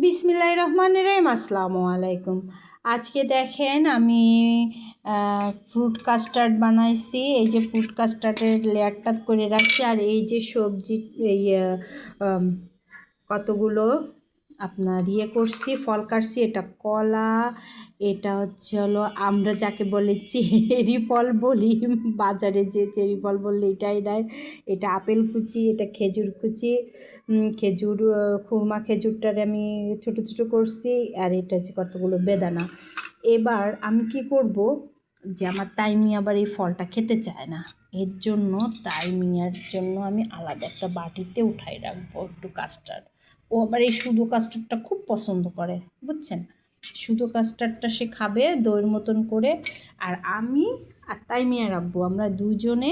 বিসমিল্লাহির রহমানির রহিম। আসসালামু আলাইকুম। আজকে দেখেন আমি ফ্রুট কাস্টার্ড বানাইছি। এই যে ফ্রুট কাস্টার্ডের লেয়ারটা করে রাখছি, আর এই যে সবজি এই কতগুলো আপনার করছি, ফল কাটছি। এটা কলা, এটা হচ্ছে হলো আমরা যাকে বলে চেরি ফল বলি, বাজারে যে চেরি ফল বললে এটাই দেয়। এটা আপেল কুচি, এটা খেজুর কুচি, খেজুর খুরমা খেজুরটারে আমি ছোট ছোট করছি। আর এটা হচ্ছে কতগুলো বেদানা। এবার আমি কি করব, যে আমার তাইমি আবার এই ফলটা খেতে চায় না, এর জন্য তাইমিয়ার জন্য আমি আলাদা একটা বাটিতে উঠাই রাখবো একটু কাস্টার্ড। ও আবার এই শুধু কাস্টার্ডটা খুব পছন্দ করে, বুঝছেন। শুধু কাস্টার্ডটা সে খাবে দইয়ের মতন করে। আর আমি আর তাইমিয়া রাখবো, আমরা দুজনে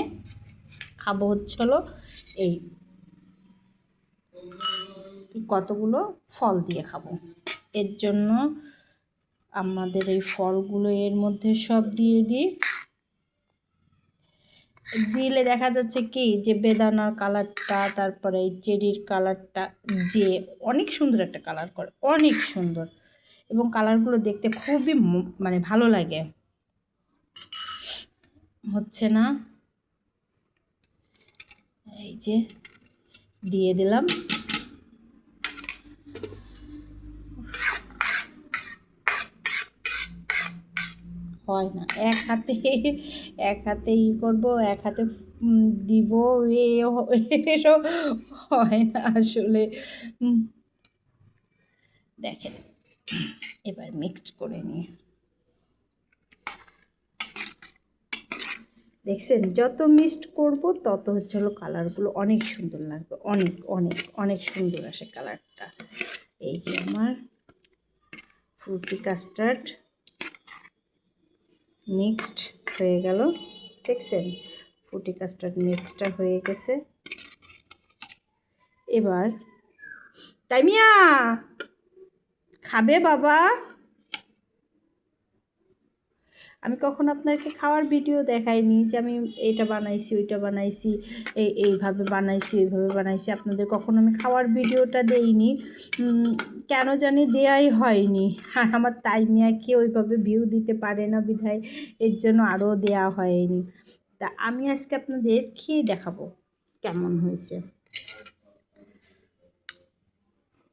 খাবো হচ্ছে হলো এই কতগুলো ফল দিয়ে খাবো। এর জন্য আমাদের এই ফলগুলো এর মধ্যে সব দিয়ে দিলে দেখা যাচ্ছে কি, যে বেদানার কালারটা, তারপরে এই চেরির কালারটা, যে অনেক সুন্দর একটা কালার করে, অনেক সুন্দর, এবং কালারগুলো দেখতে খুবই মানে ভালো লাগে। হচ্ছে না, এই যে দিয়ে দিলাম। হয় না এক হাতে, এক হাতে করবো, এক হাতে দিব, এরও হয় না আসলে। দেখেন, এবার মিক্সড করে নিয়ে দেখছেন, যত মিক্সড করব তত হচ্ছে হলো কালারগুলো অনেক সুন্দর লাগবে, অনেক অনেক অনেক সুন্দর আসে কালারটা। এই যে আমার ফ্রুটি কাস্টার্ড মিক্সড হয়ে গেল, দেখছেন, ফ্রুটি কাস্টার্ড মিক্সডটা হয়ে গেছে। এবার তাইমিয়া খাবে বাবা? আমি কখন আপনাকে খাওয়ার ভিডিও দেখাইনি, যে আমি এটা বানাইছি, ওইটা বানাইছি, এইভাবে বানাইছি, ওইভাবে বানাইছি। আপনাদের কখনো আমি খাওয়ার ভিডিওটা দেইনি, কেন জানি দেয়াই হয়নি। আর আমার তাইমিয়াকে ওইভাবে ভিউ দিতে পারে না বিধায় এর জন্য আরও দেয়া হয়নি। তা আমি আজকে আপনাদের খেয়ে দেখাবো কেমন হয়েছে।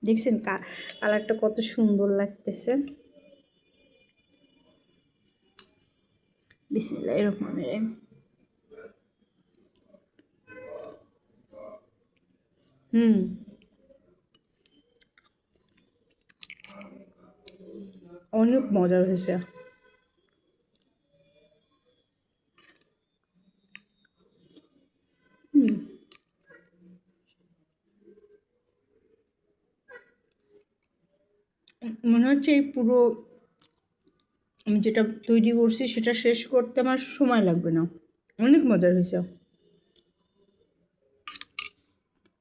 দেখছেন কালারটা কত সুন্দর লাগতেছে। বিসমিল্লাহির রহমানির রহিম। অনেক মজার হয়েছে। মনে হচ্ছে এই পুরো আমি যেটা তৈরি করছি সেটা শেষ করতে আমার সময় লাগবে না, অনেক মজার হয়েছে।